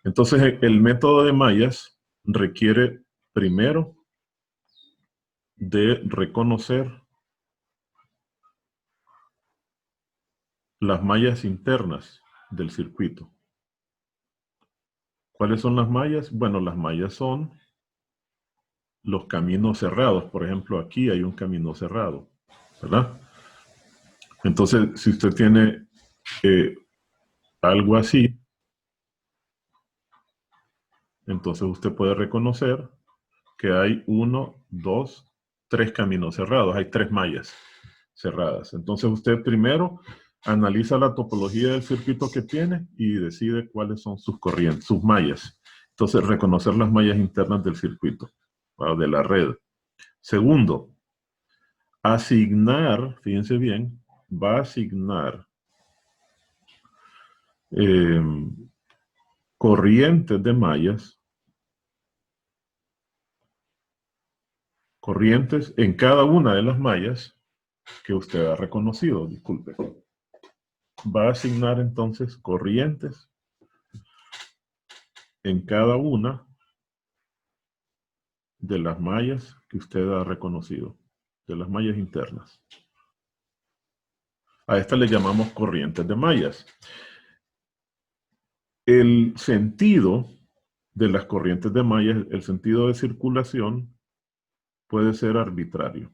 Entonces, el método de mallas requiere primero de reconocer las mallas internas del circuito. ¿Cuáles son las mallas? Bueno, las mallas son los caminos cerrados. Por ejemplo, aquí hay un camino cerrado, ¿verdad? Entonces, si usted tiene algo así, entonces usted puede reconocer que hay 1, 2, 3 caminos cerrados. Hay 3 mallas cerradas. Entonces usted primero analiza la topología del circuito que tiene y decide cuáles son sus corrientes, sus mallas. Entonces, reconocer las mallas internas del circuito, de la red. Segundo, asignar, fíjense bien, va a asignar corrientes de mallas, corrientes en cada una de las mallas que usted ha reconocido, disculpe. Va a asignar entonces corrientes en cada una de las mallas que usted ha reconocido, de las mallas internas. A esta le llamamos corrientes de mallas. El sentido de las corrientes de mallas, el sentido de circulación, puede ser arbitrario.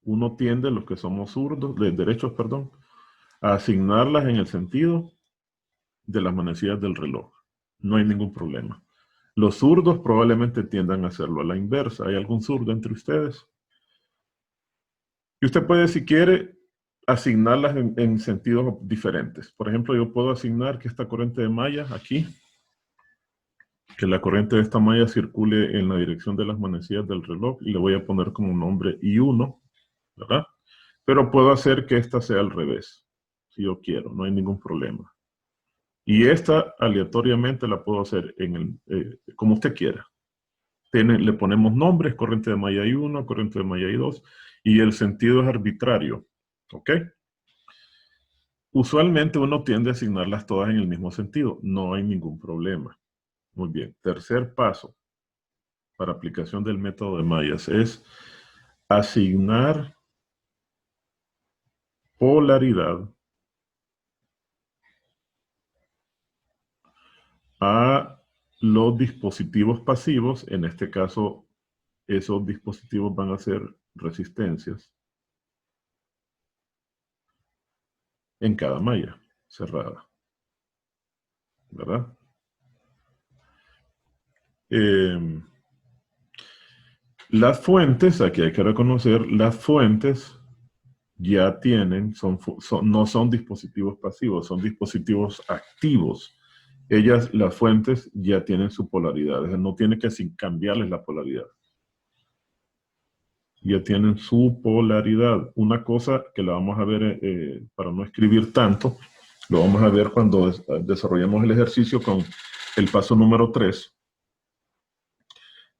Uno tiende, los que somos zurdos, derechos, perdón, a asignarlas en el sentido de las manecillas del reloj. No hay ningún problema. Los zurdos probablemente tiendan a hacerlo a la inversa. ¿Hay algún zurdo entre ustedes? Y usted puede, si quiere, asignarlas en sentidos diferentes. Por ejemplo, yo puedo asignar que esta corriente de malla aquí, que la corriente de esta malla circule en la dirección de las manecillas del reloj y le voy a poner como nombre I1, ¿verdad? Pero puedo hacer que esta sea al revés, si yo quiero, no hay ningún problema. Y esta aleatoriamente la puedo hacer como usted quiera. Le ponemos nombres, corriente de malla I1, corriente de malla I2, y el sentido es arbitrario, ¿ok? Usualmente uno tiende a asignarlas todas en el mismo sentido, no hay ningún problema. Muy bien, tercer paso para aplicación del método de mallas es asignar polaridad a los dispositivos pasivos. En este caso, esos dispositivos van a ser resistencias en cada malla cerrada, ¿verdad? Las fuentes, aquí hay que reconocer, las fuentes ya tienen, no son dispositivos pasivos, son dispositivos activos. Las fuentes ya tienen su polaridad, no tiene que cambiarles la polaridad. Ya tienen su polaridad. Una cosa que la vamos a ver, para no escribir tanto, lo vamos a ver cuando desarrollemos el ejercicio con el paso número 3.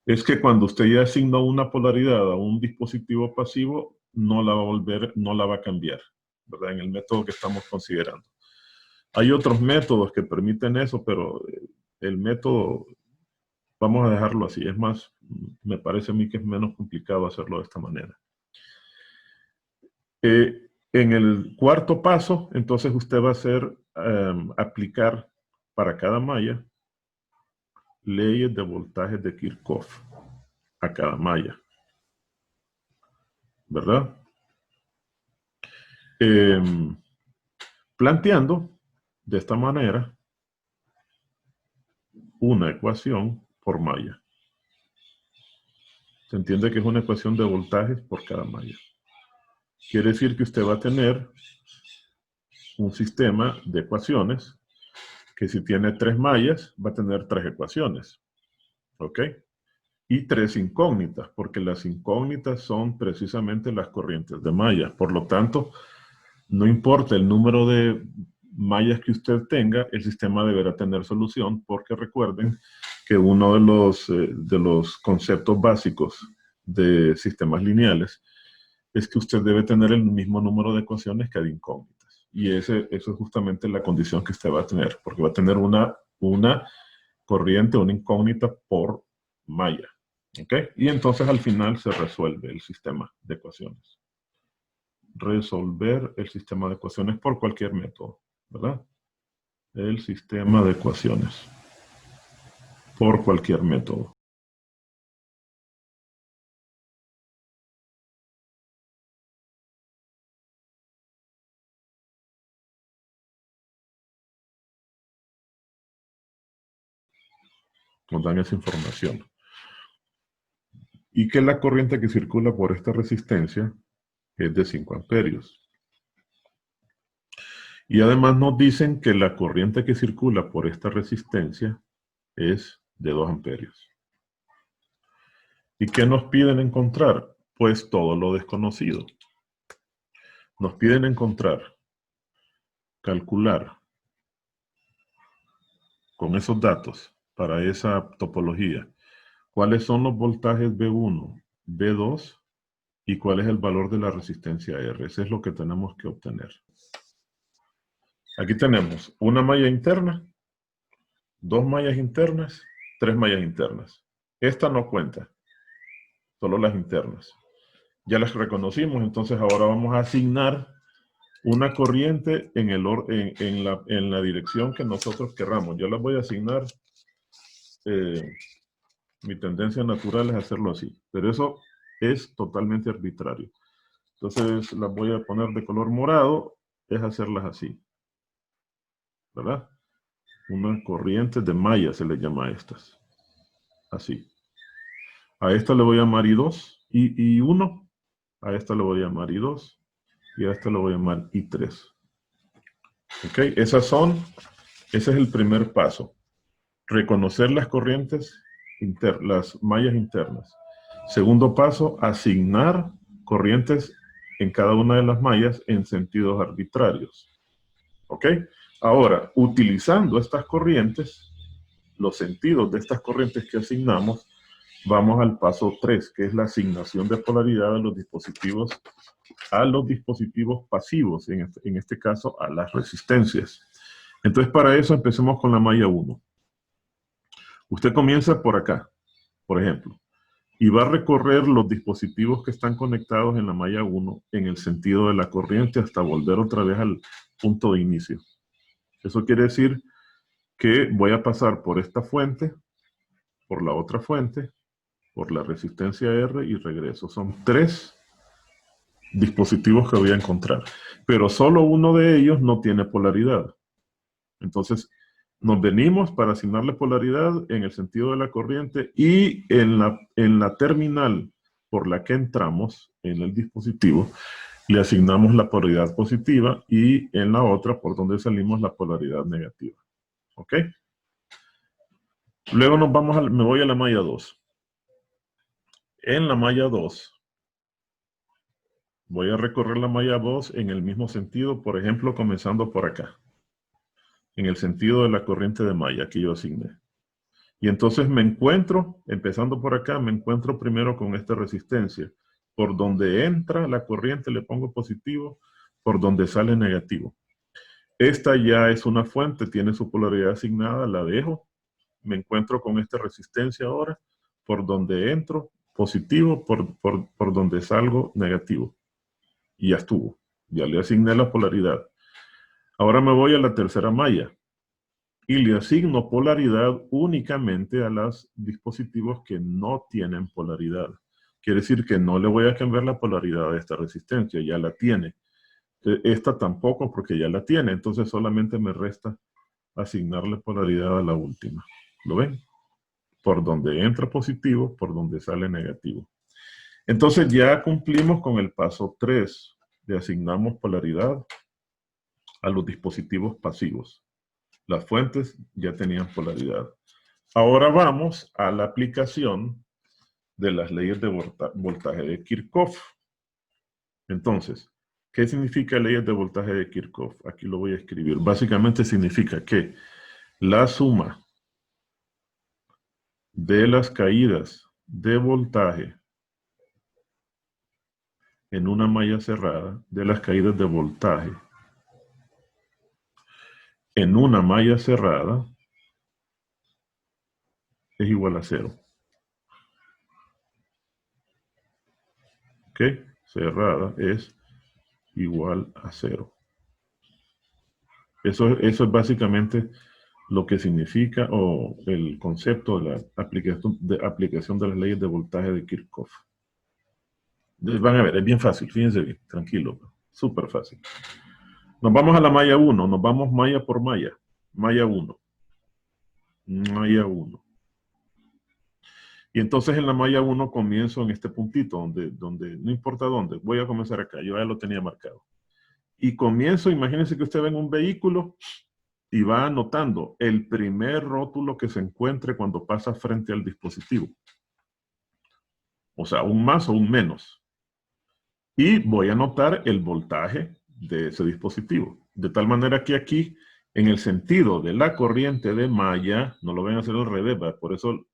Es que cuando usted ya asignó una polaridad a un dispositivo pasivo, no la va a cambiar, ¿verdad? En el método que estamos considerando. Hay otros métodos que permiten eso, pero el método, vamos a dejarlo así. Es más, me parece a mí que es menos complicado hacerlo de esta manera. En el cuarto paso, entonces usted va a hacer, aplicar para cada malla leyes de voltaje de Kirchhoff a cada malla, ¿verdad? Planteando de esta manera una ecuación por malla. Se entiende que es una ecuación de voltajes por cada malla. Quiere decir que usted va a tener un sistema de ecuaciones que si tiene 3 mallas va a tener 3 ecuaciones, ¿ok? Y 3 incógnitas, porque las incógnitas son precisamente las corrientes de mallas. Por lo tanto, no importa el número de mallas que usted tenga, el sistema deberá tener solución, porque recuerden que uno de los conceptos básicos de sistemas lineales es que usted debe tener el mismo número de ecuaciones que de incógnitas. Y eso es justamente la condición que usted va a tener, porque va a tener una una corriente, una incógnita por malla. ¿Ok? Y entonces al final se resuelve el sistema de ecuaciones. Resolver el sistema de ecuaciones por cualquier método, ¿verdad? El sistema de ecuaciones por cualquier método. Nos dan esa información. Y que la corriente que circula por esta resistencia es de 5 amperios. Y además nos dicen que la corriente que circula por esta resistencia es de 2 amperios. ¿Y qué nos piden encontrar? Pues todo lo desconocido. Nos piden encontrar, calcular con esos datos para esa topología cuáles son los voltajes B1, B2 y cuál es el valor de la resistencia R. Eso es lo que tenemos que obtener. Aquí tenemos una malla interna, 2 mallas internas, 3 mallas internas. Esta no cuenta, solo las internas. Ya las reconocimos, entonces ahora vamos a asignar una corriente en la dirección que nosotros querramos. Yo las voy a asignar, mi tendencia natural es hacerlo así, pero eso es totalmente arbitrario. Entonces las voy a poner de color morado, es hacerlas así, ¿verdad? Una corriente de malla se le llama a estas. Así. A esta le voy a llamar I2 y 1. A esta le voy a llamar I2 y a esta le voy a llamar I3. ¿Ok? Ese es el primer paso. Reconocer las corrientes, las mallas internas. Segundo paso, asignar corrientes en cada una de las mallas en sentidos arbitrarios. ¿Ok? Ahora, utilizando estas corrientes, los sentidos de estas corrientes que asignamos, vamos al paso 3, que es la asignación de polaridad a los dispositivos pasivos, en este caso a las resistencias. Entonces, para eso empecemos con la malla 1. Usted comienza por acá, por ejemplo, y va a recorrer los dispositivos que están conectados en la malla 1 en el sentido de la corriente hasta volver otra vez al punto de inicio. Eso quiere decir que voy a pasar por esta fuente, por la otra fuente, por la resistencia R y regreso. Son 3 dispositivos que voy a encontrar, pero solo uno de ellos no tiene polaridad. Entonces, nos venimos para asignarle polaridad en el sentido de la corriente y en la terminal por la que entramos en el dispositivo, le asignamos la polaridad positiva y en la otra por donde salimos la polaridad negativa. ¿Ok? Luego me voy a la malla 2. En la malla 2 voy a recorrer la malla 2 en el mismo sentido, por ejemplo, comenzando por acá, en el sentido de la corriente de malla que yo asigné. Y entonces me encuentro, empezando por acá, me encuentro primero con esta resistencia. Por donde entra la corriente le pongo positivo, por donde sale negativo. Esta ya es una fuente, tiene su polaridad asignada, la dejo. Me encuentro con esta resistencia ahora, por donde entro positivo, por donde salgo negativo. Y ya estuvo, ya le asigné la polaridad. Ahora me voy a la tercera malla y le asigno polaridad únicamente a los dispositivos que no tienen polaridad. Quiere decir que no le voy a cambiar la polaridad de esta resistencia, ya la tiene. Esta tampoco porque ya la tiene, entonces solamente me resta asignarle polaridad a la última. ¿Lo ven? Por donde entra positivo, por donde sale negativo. Entonces ya cumplimos con el paso 3. Le asignamos polaridad a los dispositivos pasivos. Las fuentes ya tenían polaridad. Ahora vamos a la aplicación de las leyes de voltaje de Kirchhoff. Entonces, ¿qué significa leyes de voltaje de Kirchhoff? Aquí lo voy a escribir. Básicamente significa que la suma de las caídas de voltaje en una malla cerrada, de las caídas de voltaje en una malla cerrada, es igual a 0. ¿Ok? Cerrada es igual a 0. Eso es básicamente lo que significa o el concepto de la aplicación de las leyes de voltaje de Kirchhoff. Van a ver, es bien fácil, fíjense bien, tranquilo, súper fácil. Nos vamos a la malla 1, nos vamos malla por malla. Malla 1. Malla 1. Y entonces en la malla 1 comienzo en este puntito, donde no importa dónde, voy a comenzar acá, yo ya lo tenía marcado. Y comienzo, imagínense que usted ve en un vehículo y va anotando el primer rótulo que se encuentre cuando pasa frente al dispositivo. O sea, un más o un menos. Y voy a anotar el voltaje de ese dispositivo. De tal manera que aquí, en el sentido de la corriente de malla, no lo ven a hacer al revés, ¿verdad? Por eso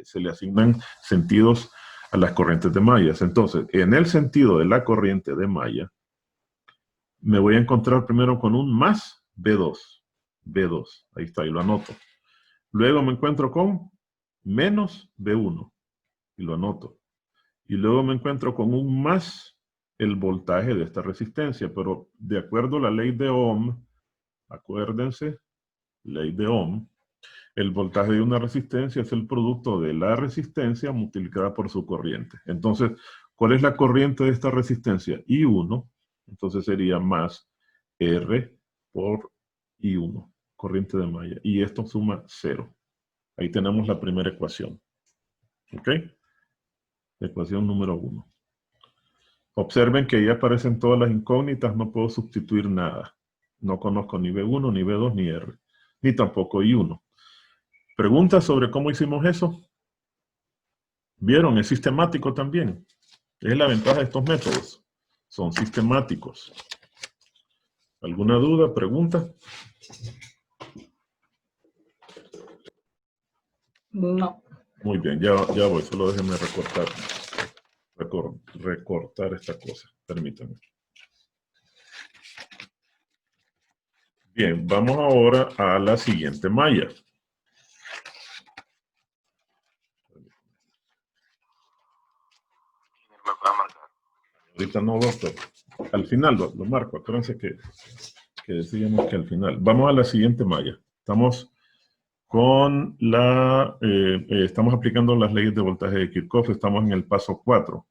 se le asignan sentidos a las corrientes de mallas. Entonces, en el sentido de la corriente de malla, me voy a encontrar primero con un más B2. B2, ahí está, y lo anoto. Luego me encuentro con menos B1, y lo anoto. Y luego me encuentro con un más el voltaje de esta resistencia, pero de acuerdo a la ley de Ohm, acuérdense, ley de Ohm, el voltaje de una resistencia es el producto de la resistencia multiplicada por su corriente. Entonces, ¿cuál es la corriente de esta resistencia? I1, entonces sería más R por I1, corriente de malla. Y esto suma 0. Ahí tenemos la primera ecuación. ¿Ok? Ecuación número 1. Observen que ahí aparecen todas las incógnitas, no puedo sustituir nada. No conozco ni B1, ni B2, ni R, ni tampoco I1. ¿Preguntas sobre cómo hicimos eso? ¿Vieron? Es sistemático también. Es la ventaja de estos métodos. Son sistemáticos. ¿Alguna duda? ¿Pregunta? No. Muy bien, ya voy. Solo déjenme recortar esta cosa. Permítanme. Bien, vamos ahora a la siguiente malla. Ahorita no, doctor. Al final lo marco. Acuérdense que decíamos que al final. Vamos a la siguiente malla. Estamos con estamos aplicando las leyes de voltaje de Kirchhoff. Estamos en el paso 4.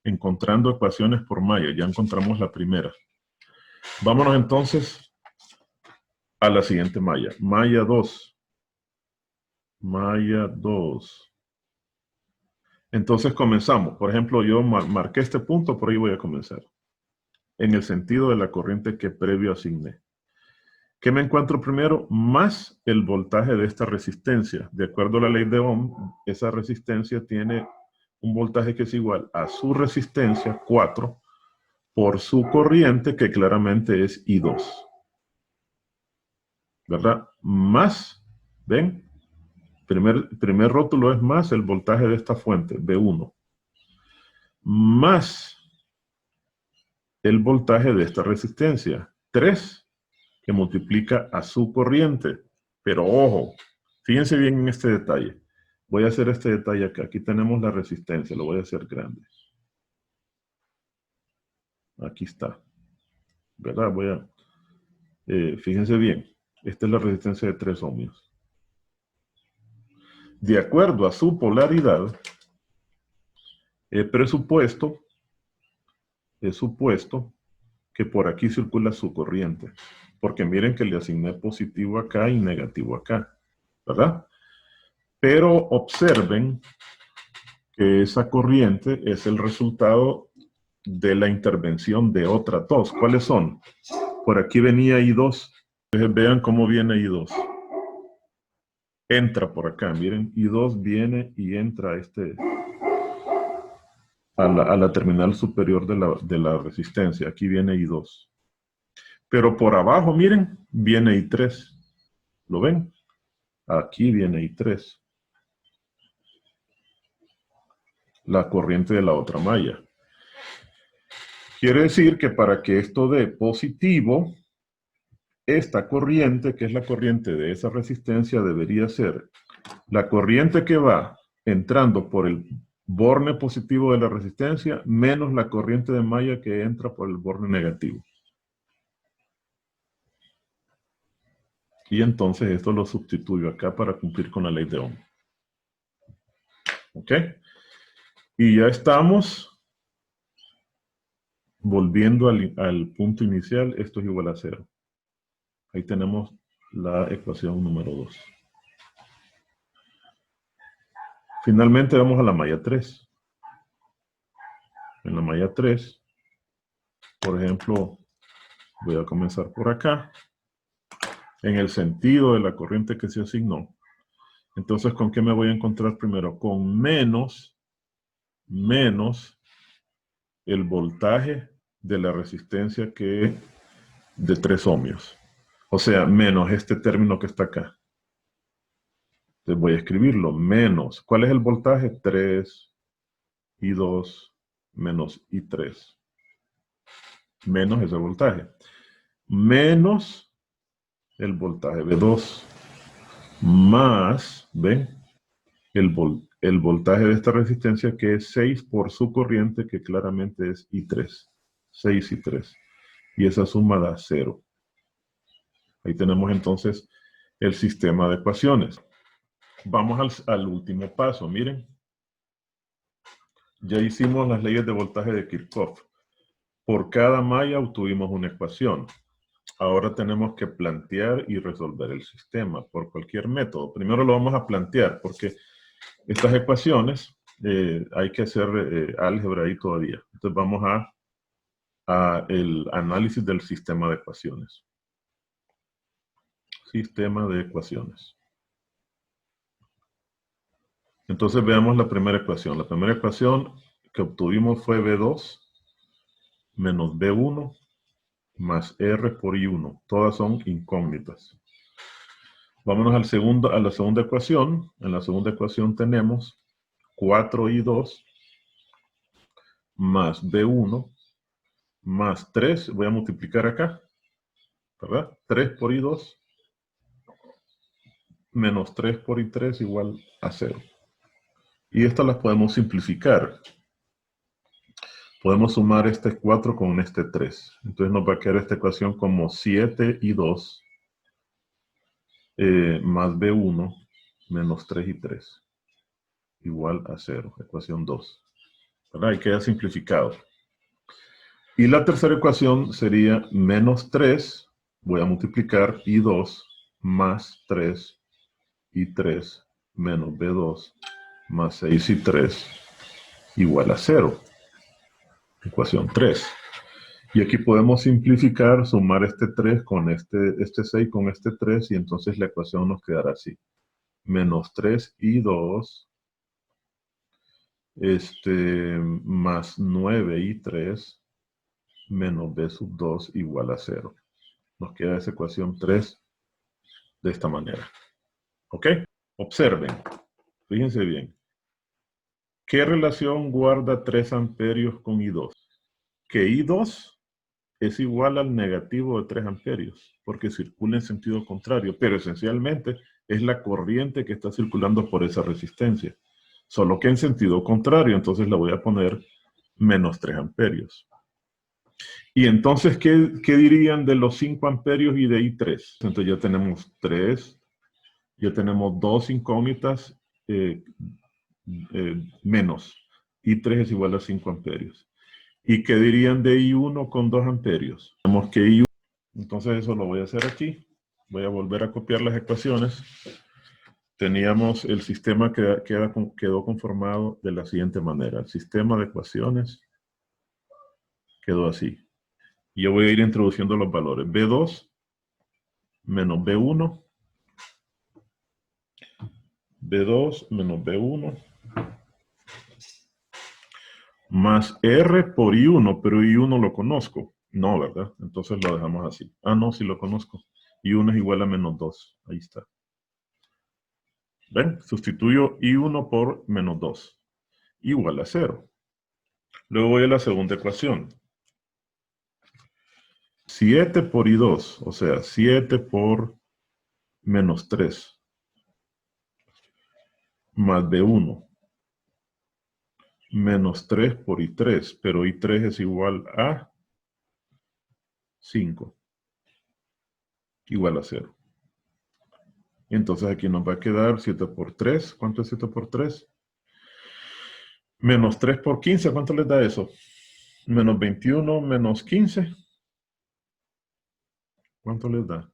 Encontrando ecuaciones por malla. Ya encontramos la primera. Vámonos entonces a la siguiente malla. Malla 2. Malla 2. Entonces comenzamos. Por ejemplo, yo marqué este punto, por ahí voy a comenzar. En el sentido de la corriente que previo asigné. ¿Qué me encuentro primero? Más el voltaje de esta resistencia. De acuerdo a la ley de Ohm, esa resistencia tiene un voltaje que es igual a su resistencia, 4, por su corriente, que claramente es I2. ¿Verdad? Más, ¿ven? Primer rótulo es más el voltaje de esta fuente, B1. Más el voltaje de esta resistencia, 3, que multiplica a su corriente. Pero ojo, fíjense bien en este detalle. Voy a hacer este detalle acá. Aquí tenemos la resistencia, lo voy a hacer grande. Aquí está. ¿Verdad? Fíjense bien. Esta es la resistencia de 3 ohmios. De acuerdo a su polaridad, he supuesto que por aquí circula su corriente. Porque miren que le asigné positivo acá y negativo acá. ¿Verdad? Pero observen que esa corriente es el resultado de la intervención de otras dos. ¿Cuáles son? Por aquí venía I2. Entonces vean cómo viene I2. Entra por acá, miren, I2 viene y entra a la terminal superior de la resistencia. Aquí viene I2. Pero por abajo, miren, viene I3. ¿Lo ven? Aquí viene I3. La corriente de la otra malla. Quiere decir que para que esto dé positivo, esta corriente, que es la corriente de esa resistencia, debería ser La corriente que va entrando por el borne positivo de la resistencia menos la corriente de malla que entra por el borne negativo. Y entonces esto lo sustituyo acá para cumplir con la ley de Ohm. ¿Ok? Y ya estamos volviendo al punto inicial. Esto es igual a 0. Ahí tenemos la ecuación número 2. Finalmente vamos a la malla 3. En la malla 3, por ejemplo, voy a comenzar por acá. En el sentido de la corriente que se asignó. Entonces, ¿con qué me voy a encontrar primero? Con menos el voltaje de la resistencia que de 3 ohmios. O sea, menos este término que está acá. Entonces voy a escribirlo. Menos. ¿Cuál es el voltaje? 3 y 2 menos y 3. Menos ese voltaje. Menos el voltaje B2. Más, ¿ven? El voltaje de esta resistencia que es 6 por su corriente que claramente es I3. 6 y 3. Y esa suma da 0. Ahí tenemos entonces el sistema de ecuaciones. Vamos al último paso, miren. Ya hicimos las leyes de voltaje de Kirchhoff. Por cada malla obtuvimos una ecuación. Ahora tenemos que plantear y resolver el sistema por cualquier método. Primero lo vamos a plantear porque estas ecuaciones hay que hacer álgebra ahí todavía. Entonces vamos a el análisis del sistema de ecuaciones. Sistema de ecuaciones. Entonces veamos la primera ecuación. La primera ecuación que obtuvimos fue B2 menos B1 más R por I1. Todas son incógnitas. Vámonos a la segunda ecuación. En la segunda ecuación tenemos 4I2 más B1 más 3. Voy a multiplicar acá, ¿verdad? 3 por I2 menos 3 por I3 igual a 0. Y estas las podemos simplificar. Podemos sumar este 4 con este 3. Entonces nos va a quedar esta ecuación como 7I2 más B1 menos 3 y 3 igual a 0. Ecuación 2. ¿Verdad? Y queda simplificado. Y la tercera ecuación sería menos 3. Voy a multiplicar I2 más 3 y 3 menos B2 más 6 y 3 igual a 0. Ecuación 3. Y aquí podemos simplificar, sumar este 3 con este 6 con este 3 y entonces la ecuación nos quedará así. Menos 3I2 más 9I3 menos B sub 2 igual a 0. Nos queda esa ecuación 3 de esta manera. ¿Ok? Observen. Fíjense bien. ¿Qué relación guarda 3 amperios con I2? Que I2 es igual al negativo de 3 amperios, porque circula en sentido contrario, pero esencialmente es la corriente que está circulando por esa resistencia. Solo que en sentido contrario, entonces le voy a poner menos 3 amperios. Y entonces, ¿qué dirían de los 5 amperios y de I3? Entonces ya tenemos 3, ya tenemos 2 incógnitas menos. I3 es igual a 5 amperios. ¿Y qué dirían de I1 con 2 amperios? Tenemos que I1, entonces eso lo voy a hacer aquí. Voy a volver a copiar las ecuaciones. Teníamos el sistema que quedó conformado de la siguiente manera. El sistema de ecuaciones quedó así. Y yo voy a ir introduciendo los valores. B2 menos B1. B2 menos B1. Más R por I1, pero I1 lo conozco. No, ¿verdad? Entonces lo dejamos así. Ah, no, sí lo conozco. I1 es igual a menos 2. Ahí está. ¿Ven? Sustituyo I1 por menos 2. Igual a 0. Luego voy a la segunda ecuación. 7 por I2, o sea, 7 por menos 3. más B1 menos 3 por I3, pero I3 es igual a 5, igual a 0. Entonces aquí nos va a quedar 7 por 3. ¿Cuánto es 7 por 3? Menos 3 por 15. ¿Cuánto les da eso? Menos 21 menos 15. ¿Cuánto les da?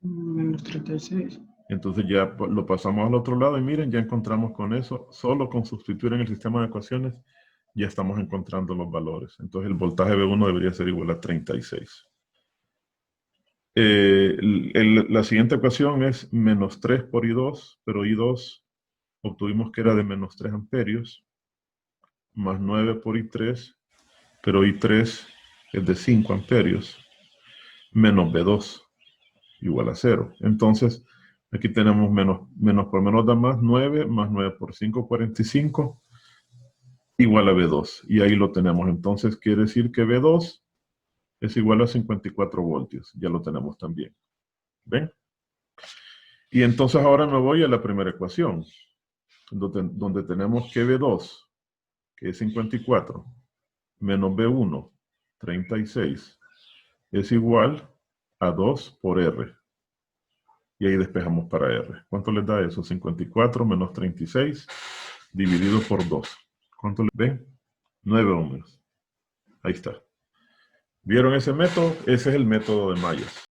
Menos 36. Entonces ya lo pasamos al otro lado y miren, ya encontramos con eso, solo con sustituir en el sistema de ecuaciones, ya estamos encontrando los valores. Entonces el voltaje B1 debería ser igual a 36. La siguiente ecuación es menos 3 por I2, pero I2 obtuvimos que era de menos 3 amperios, más 9 por I3, pero I3 es de 5 amperios, menos B2, igual a 0. Entonces, aquí tenemos menos por menos da más 9, más 9 por 5, 45, igual a B2. Y ahí lo tenemos. Entonces, quiere decir que B2 es igual a 54 voltios. Ya lo tenemos también. ¿Ven? Y entonces ahora me voy a la primera ecuación, donde tenemos que B2, que es 54, menos B1, 36, es igual a 2 por R. Y ahí despejamos para R. ¿Cuánto les da eso? 54 menos 36 dividido por 2. ¿Cuánto les ven? 9 ohmios. Ahí está. ¿Vieron ese método? Ese es el método de Myers.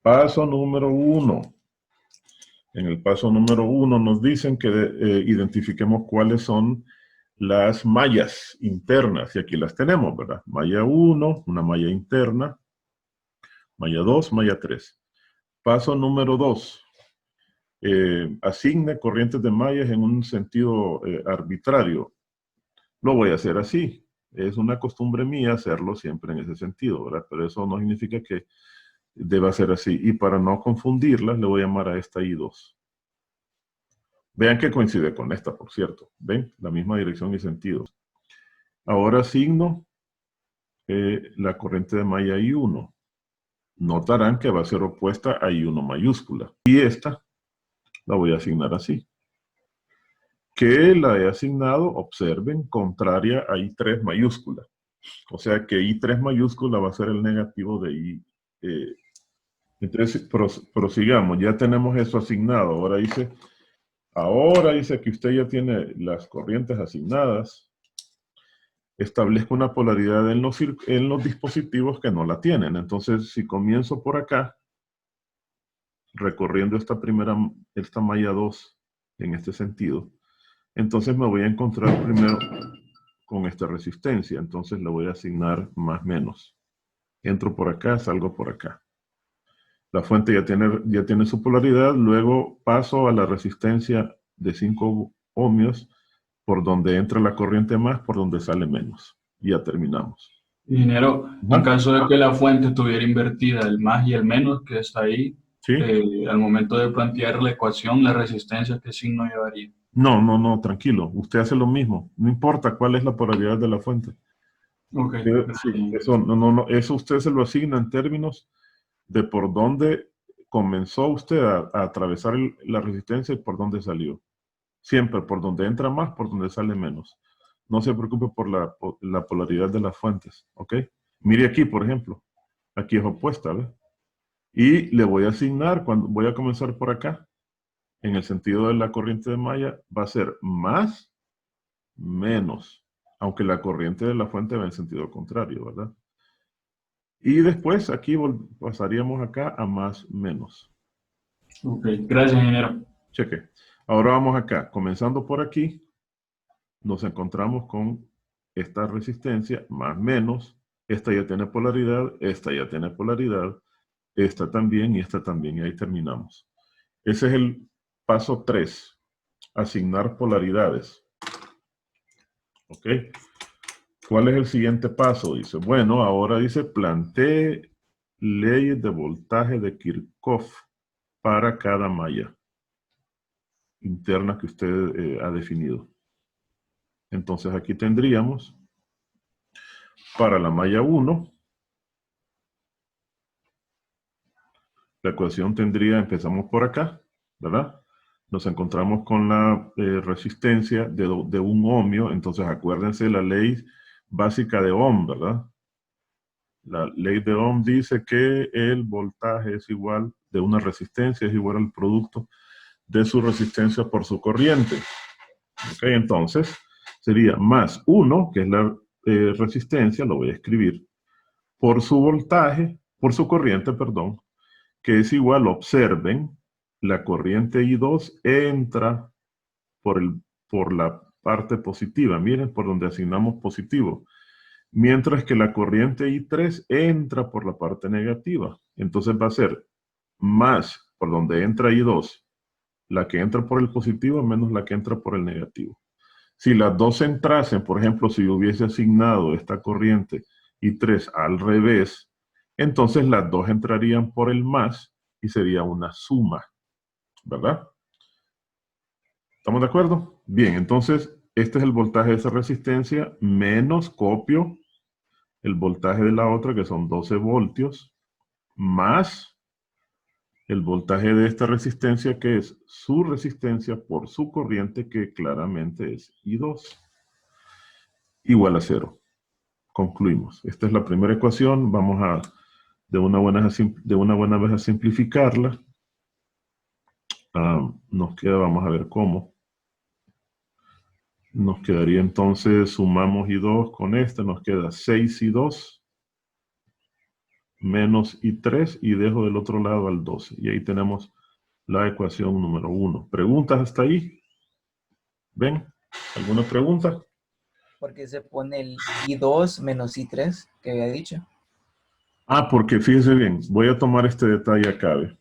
Paso número 1. En el paso número 1 nos dicen que identifiquemos cuáles son las mallas internas. Y aquí las tenemos, ¿verdad? Malla 1, una malla interna. Malla 2, malla 3. Paso número 2. Asigne corrientes de mallas en un sentido arbitrario. Lo voy a hacer así. Es una costumbre mía hacerlo siempre en ese sentido, ¿verdad? Pero eso no significa que deba ser así. Y para no confundirlas, le voy a llamar a esta I2. Vean que coincide con esta, por cierto. ¿Ven? La misma dirección y sentido. Ahora asigno la corriente de malla I1. Notarán que va a ser opuesta a I1 mayúscula. Y esta la voy a asignar así. Que la he asignado, observen, contraria a I3 mayúscula. O sea que I3 mayúscula va a ser el negativo de I. Entonces, prosigamos. Ya tenemos eso asignado. Ahora dice que usted ya tiene las corrientes asignadas. Establezco una polaridad en los dispositivos que no la tienen. Entonces, si comienzo por acá, recorriendo esta malla 2 en este sentido, entonces me voy a encontrar primero con esta resistencia. Entonces le voy a asignar más menos. Entro por acá, salgo por acá. La fuente ya tiene su polaridad. Luego paso a la resistencia de 5 ohmios, por donde entra la corriente más, por donde sale menos. Y ya terminamos. Ingeniero, en caso de que la fuente estuviera invertida, el más y el menos que está ahí, ¿Sí? al momento de plantear la ecuación, la resistencia, ¿qué signo llevaría? No, tranquilo. Usted hace lo mismo. No importa cuál es la polaridad de la fuente. Ok. Sí, eso usted se lo asigna en términos de por dónde comenzó usted a atravesar la resistencia y por dónde salió. Siempre por donde entra más, por donde sale menos. No se preocupe por la polaridad de las fuentes, ¿ok? Mire aquí, por ejemplo. Aquí es opuesta, ¿ves? Y le voy a asignar, cuando voy a comenzar por acá, en el sentido de la corriente de malla, va a ser más, menos. Aunque la corriente de la fuente va en sentido contrario, ¿verdad? Y después aquí pasaríamos acá a más, menos. Ok, gracias, ingeniero. Cheque. Ahora vamos acá. Comenzando por aquí, nos encontramos con esta resistencia, más, menos. Esta ya tiene polaridad, esta ya tiene polaridad, esta también y esta también. Y ahí terminamos. Ese es el paso 3. Asignar polaridades. ¿Ok? ¿Cuál es el siguiente paso? Dice, bueno, ahora dice, plantee leyes de voltaje de Kirchhoff para cada malla interna que usted ha definido. Entonces aquí tendríamos Para la malla 1, la ecuación tendría, empezamos por acá, ¿verdad? Nos encontramos con la resistencia de un ohmio. Entonces acuérdense la ley básica de Ohm, ¿verdad? La ley de Ohm dice que el voltaje es igual, de una resistencia es igual al producto de su resistencia por su corriente. ¿Ok? Entonces sería más 1, que es la resistencia, lo voy a escribir, por su voltaje, por su corriente, perdón, que es igual, observen, la corriente I2 entra por la parte positiva, miren, por donde asignamos positivo, mientras que la corriente I3 entra por la parte negativa. Entonces va a ser más por donde entra I2, la que entra por el positivo, menos la que entra por el negativo. Si las dos entrasen, por ejemplo, si hubiese asignado esta corriente I3 al revés, entonces las dos entrarían por el más y sería una suma, ¿verdad? ¿Estamos de acuerdo? Bien, entonces este es el voltaje de esa resistencia menos copio el voltaje de la otra, que son 12 voltios, más el voltaje de esta resistencia, que es su resistencia por su corriente, que claramente es I2, igual a 0. Concluimos. Esta es la primera ecuación. Vamos a, de una buena vez, a simplificarla. Nos queda, vamos a ver cómo. Nos quedaría entonces, sumamos I2 con esta, nos queda 6 I2 menos I3 y dejo del otro lado al 12. Y ahí tenemos la ecuación número 1. ¿Preguntas hasta ahí? ¿Ven? ¿Alguna pregunta? ¿Por qué se pone el I2 menos I3 que había dicho? Porque fíjese bien, voy a tomar este detalle acá, ¿ve?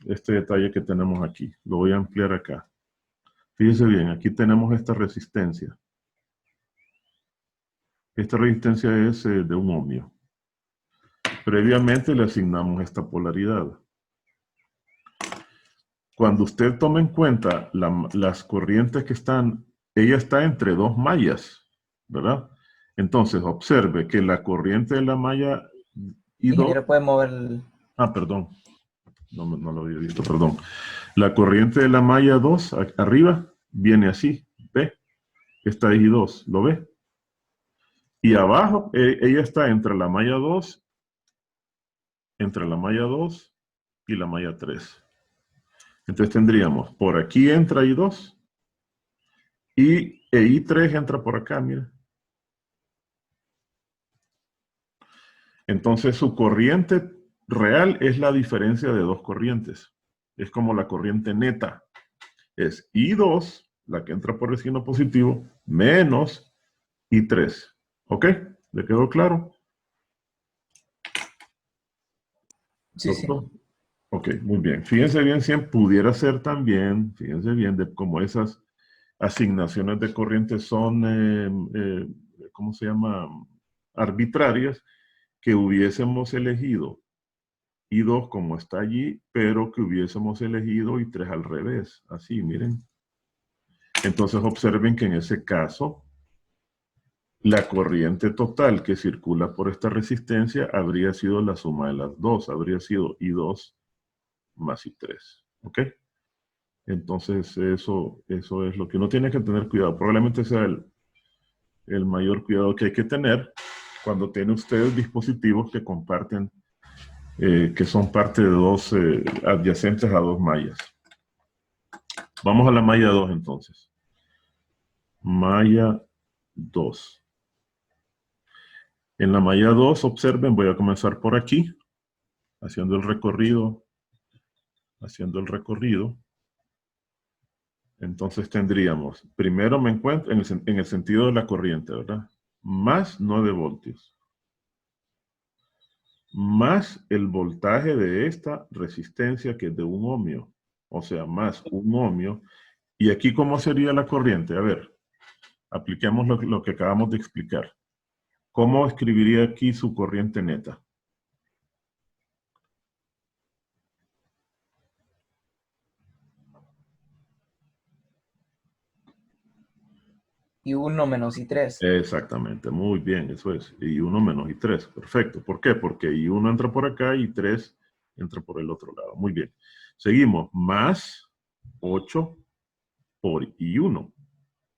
Este detalle que tenemos aquí. Lo voy a ampliar acá. Fíjese bien, aquí tenemos esta resistencia. Esta resistencia es de un ohmio. Previamente le asignamos esta polaridad. Cuando usted toma en cuenta las corrientes que están, ella está entre dos mallas, ¿verdad? Entonces, observe que la corriente de la malla I2... Ingeniero, puede mover el... perdón. No lo había visto, perdón. La corriente de la malla 2, arriba, viene así, ¿ve? Esta es I2, ¿lo ve? Y abajo, ella está entre la malla 2 y la malla 3. Entonces tendríamos, por aquí entra I2 y I3 entra por acá, mira. Entonces su corriente real es la diferencia de dos corrientes. Es como la corriente neta. Es I2, la que entra por el signo positivo, menos I3. ¿Ok? ¿Le quedó claro? Sí, sí. ¿Doctor? Ok, muy bien. Fíjense bien, si pudiera ser también, fíjense bien, de cómo esas asignaciones de corriente son, ¿cómo se llama? Arbitrarias, que hubiésemos elegido I2 como está allí, pero que hubiésemos elegido I3 al revés. Así, miren. Entonces observen que en ese caso, la corriente total que circula por esta resistencia habría sido la suma de las dos, habría sido I2 más I3. ¿Ok? Entonces eso es lo que uno tiene que tener cuidado. Probablemente sea el mayor cuidado que hay que tener cuando tiene usted dispositivos que comparten, que son parte de dos adyacentes a dos mallas. Vamos a la malla 2 entonces. Malla 2. En la malla 2, observen, voy a comenzar por aquí, haciendo el recorrido. Entonces tendríamos, primero me encuentro en el sentido de la corriente, ¿verdad? Más 9 voltios. Más el voltaje de esta resistencia, que es de un ohmio. O sea, más un ohmio. ¿Y aquí cómo sería la corriente? A ver, apliquemos lo que acabamos de explicar. ¿Cómo escribiría aquí su corriente neta? I1 menos I3. Exactamente, muy bien, eso es. I1 menos I3, perfecto. ¿Por qué? Porque I1 entra por acá y I3 entra por el otro lado. Muy bien. Seguimos, más 8 por I1.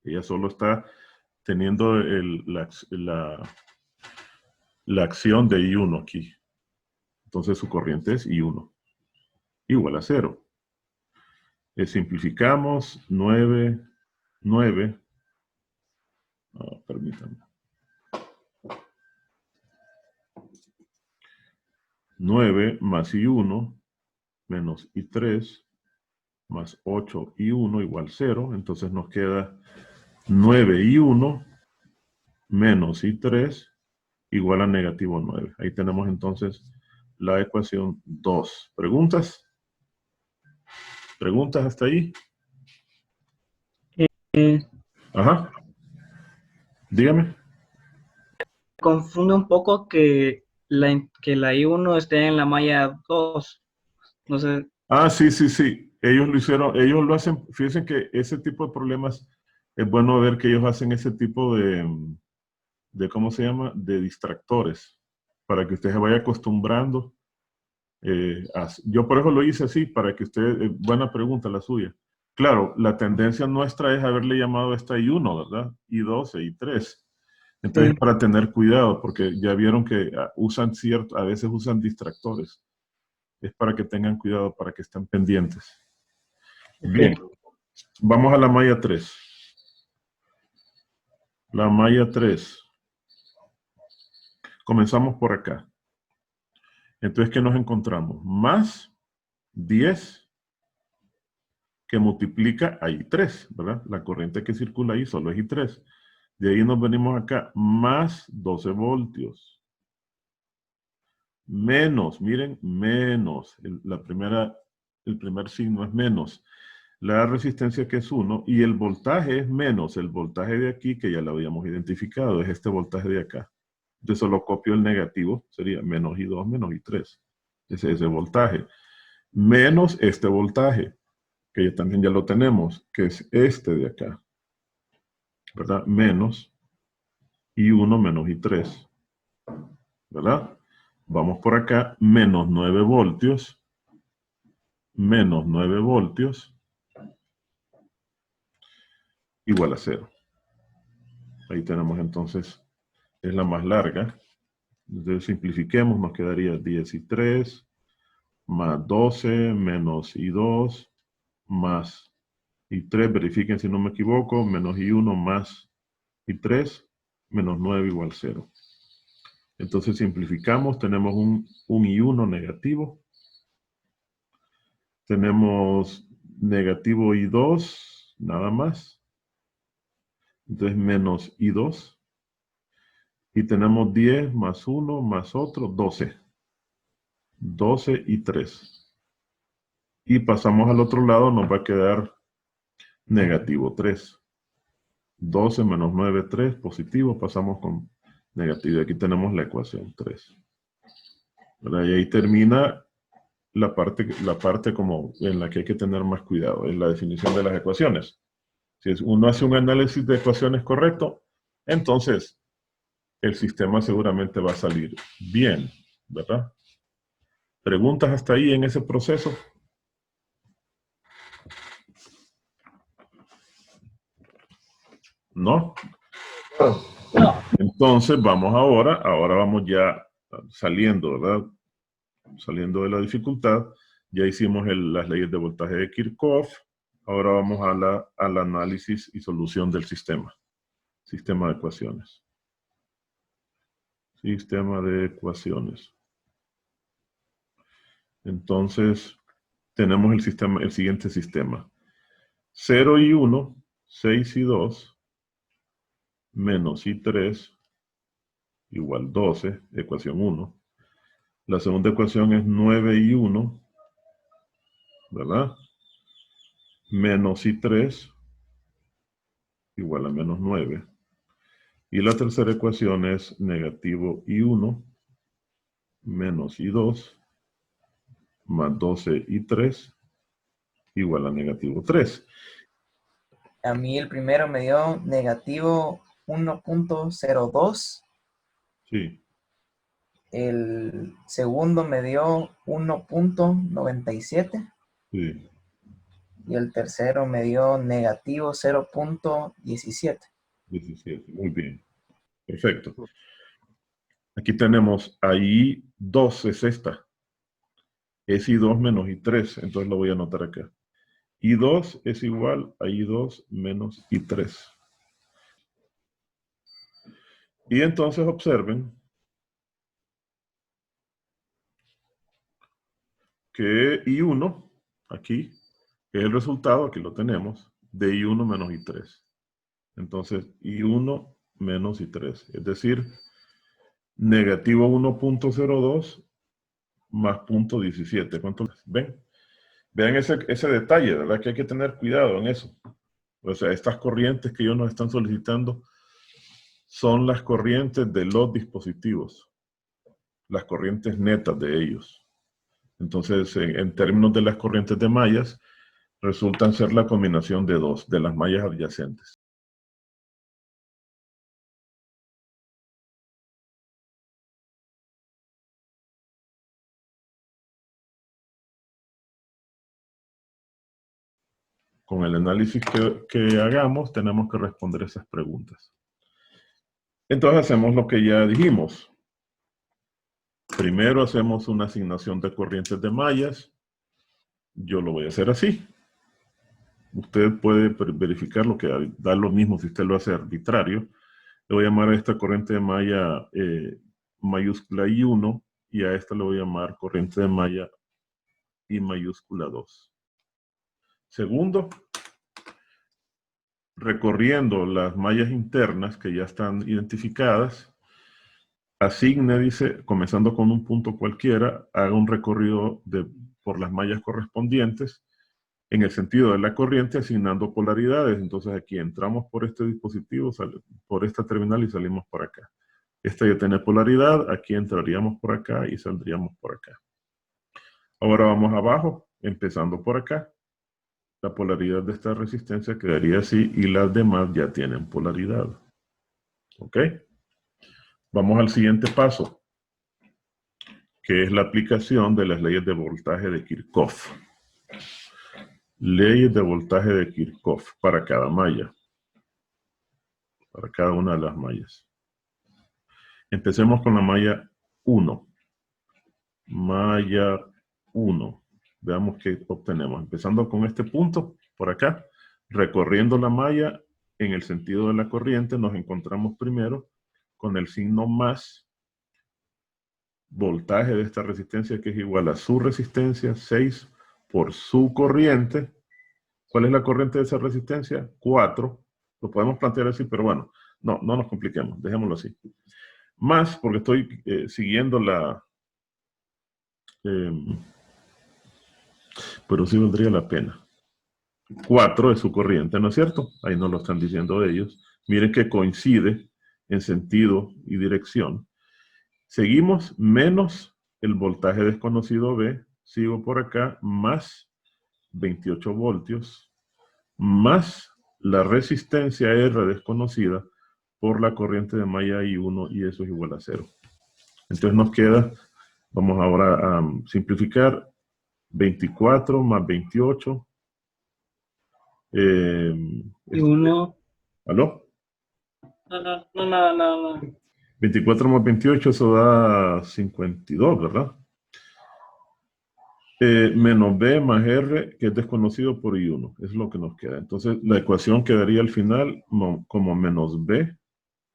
Ella solo está teniendo la acción de I1 aquí. Entonces su corriente es I1, igual a 0. Simplificamos, 9, 9. Permítanme. 9 más I1 menos I3 más 8 I1 igual 0. Entonces nos queda 9 I1 menos I3 igual a negativo 9. Ahí tenemos entonces la ecuación 2. ¿Preguntas? ¿Preguntas hasta ahí? Ajá. Dígame. Confunde un poco que la I1 esté en la malla 2. No sé. Ah, sí, sí, sí. Ellos lo hicieron, ellos lo hacen. Fíjense que ese tipo de problemas es bueno ver que ellos hacen ese tipo ¿cómo se llama? De distractores, para que usted se vaya acostumbrando. Yo por eso lo hice así, para que usted, buena pregunta la suya. Claro, la tendencia nuestra es haberle llamado a esta I1, ¿verdad? I2 e I3. Entonces, Sí. para tener cuidado, porque ya vieron que a veces usan distractores. Es para que tengan cuidado, para que estén pendientes. Bien, vamos a la malla 3. La malla 3. Comenzamos por acá. Entonces, ¿qué nos encontramos? Más 10 que multiplica a I3, ¿verdad? La corriente que circula ahí solo es I3. De ahí nos venimos acá, más 12 voltios. Menos, miren, menos. El primer signo es menos. La resistencia que es 1 y el voltaje es menos. El voltaje de aquí, que ya lo habíamos identificado, es este voltaje de acá. Entonces solo copio el negativo, sería menos I2 menos I3. Ese voltaje. Menos este voltaje, que también ya lo tenemos, que es este de acá. ¿Verdad? Menos I1 menos I3. ¿Verdad? Vamos por acá, menos 9 voltios. Menos 9 voltios. Igual a 0. Ahí tenemos entonces, es la más larga. Entonces simplifiquemos, nos quedaría 10 y 3, más 12, menos I2, más I3, verifiquen si no me equivoco, menos I1 más I3, menos 9 igual 0. Entonces simplificamos, tenemos un I1 negativo, tenemos negativo I2, nada más, entonces menos I2, y tenemos 10 más 1 más otro, 12. 12 y 3. Y pasamos al otro lado, nos va a quedar negativo 3. 12 menos 9, 3, positivo, pasamos con negativo. Aquí tenemos la ecuación 3. ¿Verdad? Y ahí termina la parte como en la que hay que tener más cuidado, en la definición de las ecuaciones. Si uno hace un análisis de ecuaciones correcto, entonces el sistema seguramente va a salir bien, ¿verdad? ¿Preguntas hasta ahí en ese proceso? ¿No? No. Entonces vamos ahora vamos ya saliendo, ¿verdad? Saliendo de la dificultad. Ya hicimos las leyes de voltaje de Kirchhoff. Ahora vamos al análisis y solución del sistema. Sistema de ecuaciones. Sistema de ecuaciones. Entonces, tenemos el siguiente sistema. 0 y 1, 6 y 2, menos I3, igual 12, ecuación 1. La segunda ecuación es 9 y 1, ¿verdad? Menos I3, igual a menos 9. Y la tercera ecuación es negativo I1, menos I2, más 12 I3, igual a negativo 3. A mí el primero me dio negativo 1.02. Sí, El segundo me dio 1.97. sí, Y el tercero me dio negativo 0.17. 17. Muy bien. Perfecto. Aquí tenemos ahí 2 es esta. Es I2 menos I3. Entonces lo voy a anotar acá. I2 es igual a I2 menos I3. Y entonces observen que I1, aquí, que es el resultado, aquí lo tenemos, de I1 menos I3. Entonces, I1 menos I3. Es decir, negativo 1.02 más 0.17. ¿Cuánto ven? Vean ese detalle, ¿verdad? Que hay que tener cuidado en eso. O sea, estas corrientes que ellos nos están solicitando son las corrientes de los dispositivos, las corrientes netas de ellos. Entonces, en términos de las corrientes de mallas, resultan ser la combinación de dos, de las mallas adyacentes. Con el análisis que hagamos, tenemos que responder esas preguntas. Entonces hacemos lo que ya dijimos. Primero hacemos una asignación de corrientes de mallas. Yo lo voy a hacer así. Usted puede verificar lo que da lo mismo si usted lo hace arbitrario. Le voy a llamar a esta corriente de malla mayúscula I1 y a esta le voy a llamar corriente de malla I mayúscula 2. Segundo, recorriendo las mallas internas que ya están identificadas, asigne, dice, comenzando con un punto cualquiera, haga un recorrido por las mallas correspondientes en el sentido de la corriente asignando polaridades. Entonces aquí entramos por este dispositivo, por esta terminal y salimos por acá. Esta ya tiene polaridad, aquí entraríamos por acá y saldríamos por acá. Ahora vamos abajo, empezando por acá. La polaridad de esta resistencia quedaría así y las demás ya tienen polaridad. ¿Ok? Vamos al siguiente paso, que es la aplicación de las leyes de voltaje de Kirchhoff. Leyes de voltaje de Kirchhoff para cada malla, para cada una de las mallas. Empecemos con la malla 1. Malla 1. Veamos qué obtenemos. Empezando con este punto, por acá, recorriendo la malla en el sentido de la corriente, nos encontramos primero con el signo más voltaje de esta resistencia, que es igual a su resistencia, 6 por su corriente. ¿Cuál es la corriente de esa resistencia? 4. Lo podemos plantear así, pero bueno, no nos compliquemos, dejémoslo así. Más, porque estoy siguiendo la... pero sí valdría la pena. 4 es su corriente, ¿no es cierto? Ahí nos lo están diciendo ellos. Miren que coincide en sentido y dirección. Seguimos menos el voltaje desconocido B, sigo por acá, más 28 voltios, más la resistencia R desconocida por la corriente de malla I1, y eso es igual a 0. Entonces nos queda, vamos ahora a simplificar, 24 más 28. Y uno. ¿Aló? No. 24 más 28, eso da 52, ¿verdad? Menos B más R, que es desconocido por I1. Es lo que nos queda. Entonces, la ecuación quedaría al final como menos B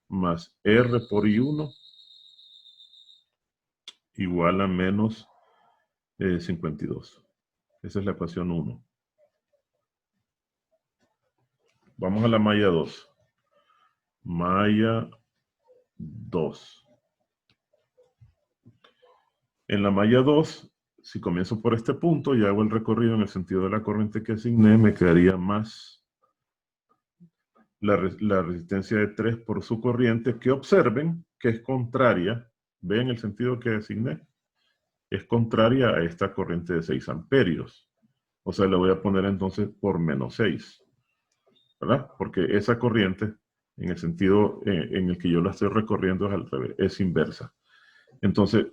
más R por I1 igual a menos 52. Esa es la ecuación 1. Vamos a la malla 2. Malla 2. En la malla 2, si comienzo por este punto y hago el recorrido en el sentido de la corriente que asigné, me quedaría más la resistencia de 3 por su corriente, que observen que es contraria. ¿Ven el sentido que asigné? Es contraria a esta corriente de 6 amperios. O sea, le voy a poner entonces por menos 6. ¿verdad? Porque esa corriente, en el sentido en el que yo la estoy recorriendo, es al revés, es inversa. Entonces,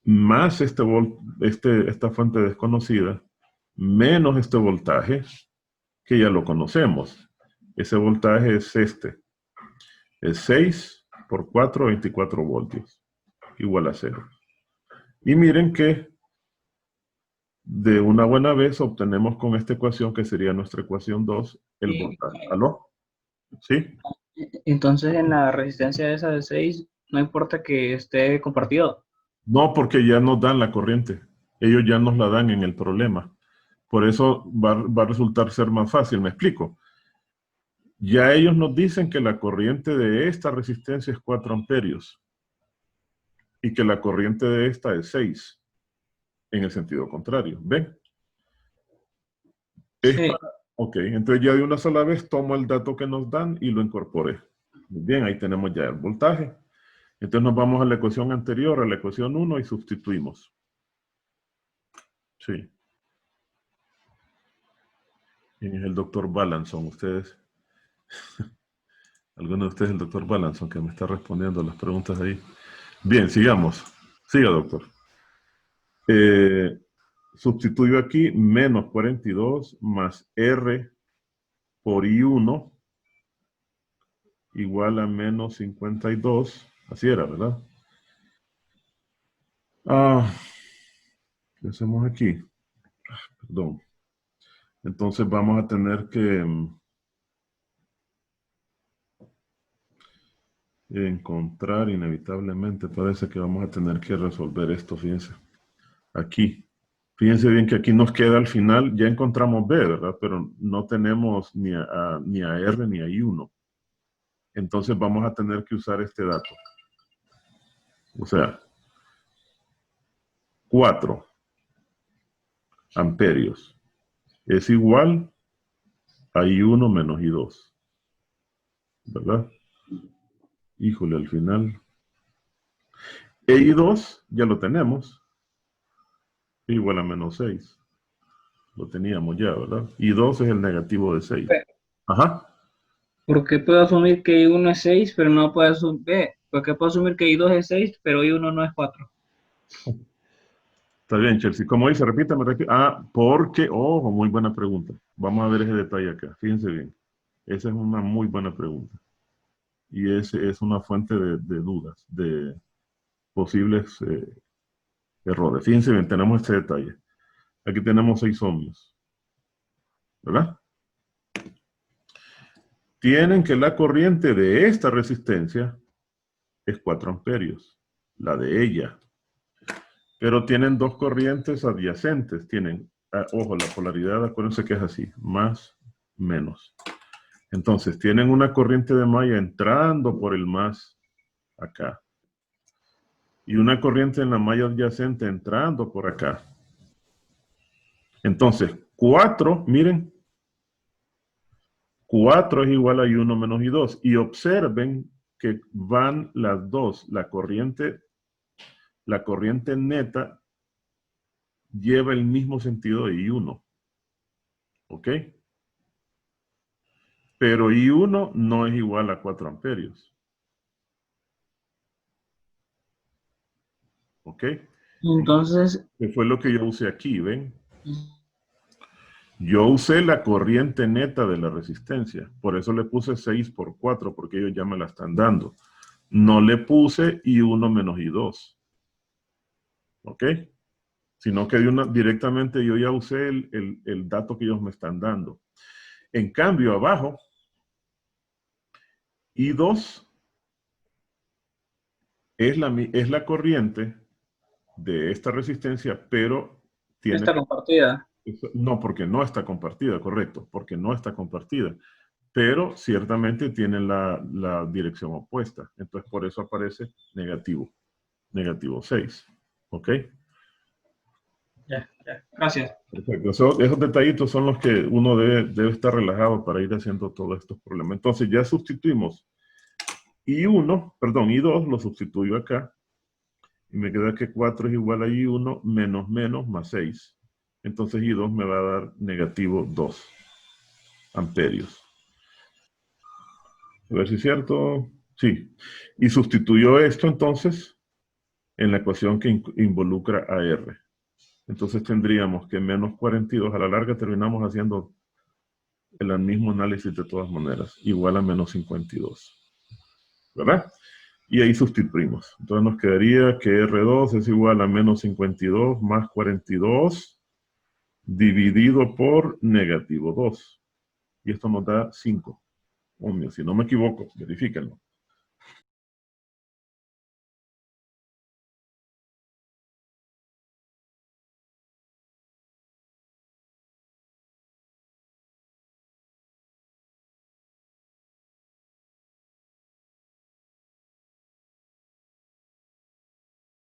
más esta fuente desconocida, menos este voltaje, que ya lo conocemos. Ese voltaje es este. Es 6 por 4, 24 voltios, igual a 0. Y miren que de una buena vez obtenemos con esta ecuación, que sería nuestra ecuación 2, el voltaje. ¿Aló? ¿Sí? Entonces en la resistencia esa de 6, no importa que esté compartido. No, porque ya nos dan la corriente. Ellos ya nos la dan en el problema. Por eso va a resultar ser más fácil. ¿Me explico? Ya ellos nos dicen que la corriente de esta resistencia es 4 amperios y que la corriente de esta es 6 en el sentido contrario. ¿Ven? Sí. Ok, entonces ya de una sola vez tomo el dato que nos dan y lo incorporé. Muy bien, ahí tenemos ya el voltaje. Entonces nos vamos a la ecuación anterior, a la ecuación 1, y sustituimos. Sí. ¿Quién es el doctor Balanson? Ustedes. ¿Alguno de ustedes es el doctor Balanson que me está respondiendo las preguntas ahí? Bien, sigamos. Siga, doctor. Sustituyo aquí menos 42 más R por I1 igual a menos 52. Así era, ¿verdad? ¿Qué hacemos aquí? Perdón. Entonces vamos a tener que encontrar inevitablemente, parece que vamos a tener que resolver esto, fíjense. Aquí. Fíjense bien que aquí nos queda al final, ya encontramos B, ¿verdad? Pero no tenemos ni a R ni a I1. Entonces vamos a tener que usar este dato. O sea, 4 amperios es igual a I1 menos I2. ¿Verdad? Híjole, al final. E I2 ya lo tenemos. Igual a menos 6. Lo teníamos ya, ¿verdad? I2 es el negativo de 6. Ajá. Porque puedo asumir que I1 es 6, pero no puedo asumir, porque puedo asumir que I2 es 6, pero I1 no es 4. Está bien, Chelsea. Como dice, repítame. Porque, ojo, muy buena pregunta. Vamos a ver ese detalle acá. Fíjense bien. Esa es una muy buena pregunta. Y es una fuente de dudas, de posibles errores. Fíjense bien, tenemos este detalle. Aquí tenemos 6 ohmios. ¿Verdad? Tienen que la corriente de esta resistencia es 4 amperios. La de ella. Pero tienen dos corrientes adyacentes. Tienen, ojo, la polaridad, acuérdense que es así, más, menos. Entonces, tienen una corriente de malla entrando por el más acá. Y una corriente en la malla adyacente entrando por acá. Entonces, 4, miren, 4 es igual a I1 menos I2. Y observen que van las dos. La corriente neta lleva el mismo sentido de I1. ¿Ok? Pero I1 no es igual a 4 amperios. ¿Ok? Entonces, Que fue lo que yo usé aquí, ¿ven? Yo usé la corriente neta de la resistencia. Por eso le puse 6 por 4, porque ellos ya me la están dando. No le puse I1 menos I2. ¿Ok? Sino que directamente yo ya usé el dato que ellos me están dando. En cambio, abajo, I2 es la corriente de esta resistencia, pero tiene... está compartida. No, porque no está compartida, correcto, porque no está compartida. Pero ciertamente tiene la dirección opuesta. Entonces, por eso aparece negativo. Negativo 6. ¿Ok? Ya, gracias. Perfecto. Esos detallitos son los que uno debe estar relajado para ir haciendo todos estos problemas. Entonces, ya sustituimos I2 lo sustituyo acá. Y me queda que 4 es igual a I1 menos más 6. Entonces I2 me va a dar negativo 2 amperios. A ver si es cierto. Sí. Y sustituyó esto entonces en la ecuación que involucra a R. Entonces tendríamos que menos 42, a la larga terminamos haciendo el mismo análisis de todas maneras, igual a menos 52. ¿Verdad? Y ahí sustituimos. Entonces nos quedaría que R2 es igual a menos 52 más 42 dividido por negativo 2. Y esto nos da 5. Si no me equivoco, verifíquenlo.